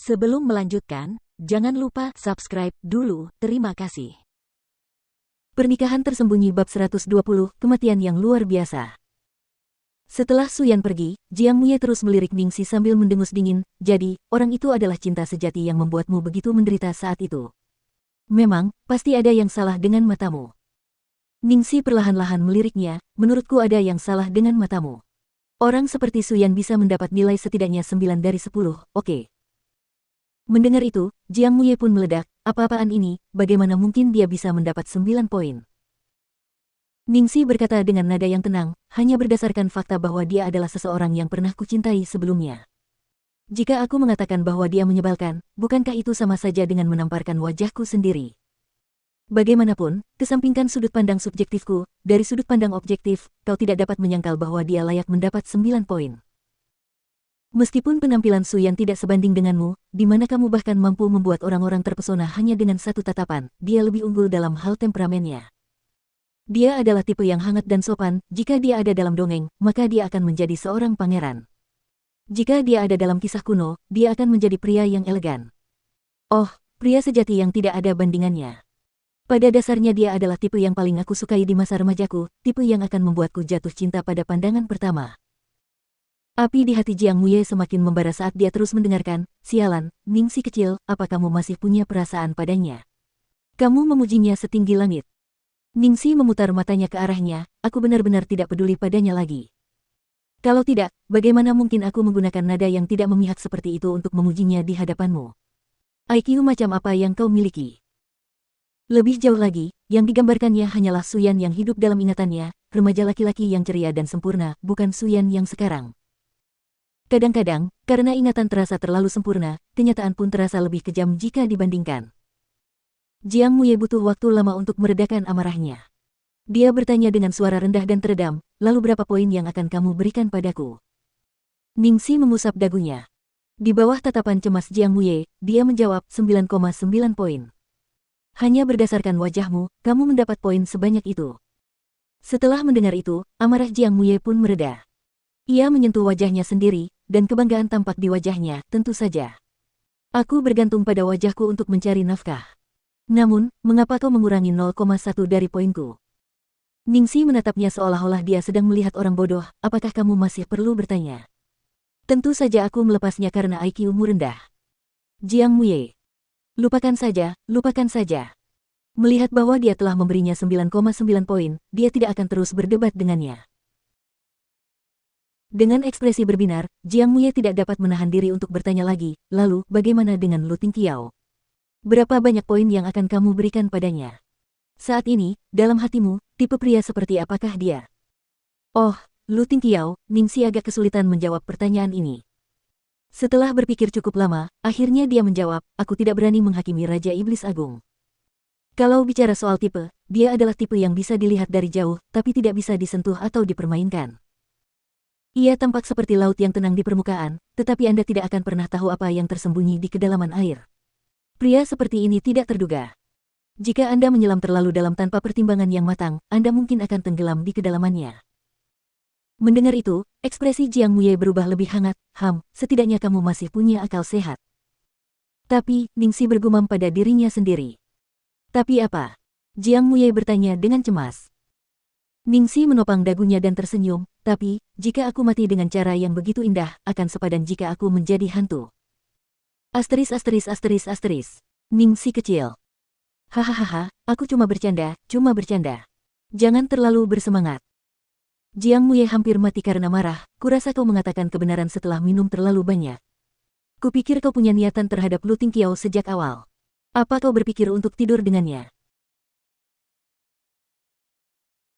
Sebelum melanjutkan, jangan lupa subscribe dulu, terima kasih. Pernikahan tersembunyi bab 120, kematian yang luar biasa. Setelah Suyan pergi, Jiang Muye terus melirik Ningxi sambil mendengus dingin, jadi, orang itu adalah cinta sejati yang membuatmu begitu menderita saat itu. Memang, pasti ada yang salah dengan matamu. Ningxi perlahan-lahan meliriknya, menurutku ada yang salah dengan matamu. Orang seperti Suyan bisa mendapat nilai setidaknya 9 dari 10, oke. Mendengar itu, Jiang Muye pun meledak, apa-apaan ini, bagaimana mungkin dia bisa mendapat 9 poin? Ningxi berkata dengan nada yang tenang, hanya berdasarkan fakta bahwa dia adalah seseorang yang pernah kucintai sebelumnya. Jika aku mengatakan bahwa dia menyebalkan, bukankah itu sama saja dengan menamparkan wajahku sendiri? Bagaimanapun, kesampingkan sudut pandang subjektifku, dari sudut pandang objektif, kau tidak dapat menyangkal bahwa dia layak mendapat 9 poin. Meskipun penampilan Suyan tidak sebanding denganmu, di mana kamu bahkan mampu membuat orang-orang terpesona hanya dengan satu tatapan, dia lebih unggul dalam hal temperamennya. Dia adalah tipe yang hangat dan sopan, jika dia ada dalam dongeng, maka dia akan menjadi seorang pangeran. Jika dia ada dalam kisah kuno, dia akan menjadi pria yang elegan. Oh, pria sejati yang tidak ada bandingannya. Pada dasarnya dia adalah tipe yang paling aku sukai di masa remajaku, tipe yang akan membuatku jatuh cinta pada pandangan pertama. Api di hati Jiang Muye semakin membara saat dia terus mendengarkan, sialan, Ningxi kecil, apa kamu masih punya perasaan padanya? Kamu memujinya setinggi langit. Ningxi memutar matanya ke arahnya, aku benar-benar tidak peduli padanya lagi. Kalau tidak, bagaimana mungkin aku menggunakan nada yang tidak memihak seperti itu untuk memujinya di hadapanmu? IQ macam apa yang kau miliki? Lebih jauh lagi, yang digambarkannya hanyalah Suyan yang hidup dalam ingatannya, remaja laki-laki yang ceria dan sempurna, bukan Suyan yang sekarang. Kadang-kadang, karena ingatan terasa terlalu sempurna, kenyataan pun terasa lebih kejam jika dibandingkan. Jiang Muye butuh waktu lama untuk meredakan amarahnya. Dia bertanya dengan suara rendah dan teredam, lalu berapa poin yang akan kamu berikan padaku? Ningxi mengusap dagunya. Di bawah tatapan cemas Jiang Muye, dia menjawab 9,9 poin. Hanya berdasarkan wajahmu, kamu mendapat poin sebanyak itu. Setelah mendengar itu, amarah Jiang Muye pun mereda. Ia menyentuh wajahnya sendiri, dan kebanggaan tampak di wajahnya, tentu saja. Aku bergantung pada wajahku untuk mencari nafkah. Namun, mengapa kau mengurangi 0,1 dari poinku? Ningxi menatapnya seolah-olah dia sedang melihat orang bodoh, apakah kamu masih perlu bertanya? Tentu saja aku melepasnya karena IQ-mu rendah. Jiang Muye. Lupakan saja, lupakan saja. Melihat bahwa dia telah memberinya 9,9 poin, dia tidak akan terus berdebat dengannya. Dengan ekspresi berbinar, Jiang Muye tidak dapat menahan diri untuk bertanya lagi, lalu, bagaimana dengan Lu Tingqiao? Berapa banyak poin yang akan kamu berikan padanya? Saat ini, dalam hatimu, tipe pria seperti apakah dia? Oh, Lu Tingqiao, Ningxi agak kesulitan menjawab pertanyaan ini. Setelah berpikir cukup lama, akhirnya dia menjawab, aku tidak berani menghakimi Raja Iblis Agung. Kalau bicara soal tipe, dia adalah tipe yang bisa dilihat dari jauh, tapi tidak bisa disentuh atau dipermainkan. Ia tampak seperti laut yang tenang di permukaan, tetapi Anda tidak akan pernah tahu apa yang tersembunyi di kedalaman air. Pria seperti ini tidak terduga. Jika Anda menyelam terlalu dalam tanpa pertimbangan yang matang, Anda mungkin akan tenggelam di kedalamannya. Mendengar itu, ekspresi Jiang Muye berubah lebih hangat, setidaknya kamu masih punya akal sehat. Tapi, Ningxi bergumam pada dirinya sendiri. Tapi apa? Jiang Muye bertanya dengan cemas. Ningxi menopang dagunya dan tersenyum, tapi, jika aku mati dengan cara yang begitu indah, akan sepadan jika aku menjadi hantu. Asteris. Ningxi kecil. Hahaha, aku cuma bercanda, Jangan terlalu bersemangat. Jiang Muye hampir mati karena marah, kurasa kau mengatakan kebenaran setelah minum terlalu banyak. Kupikir kau punya niatan terhadap Lu Tingqiao sejak awal. Apa kau berpikir untuk tidur dengannya?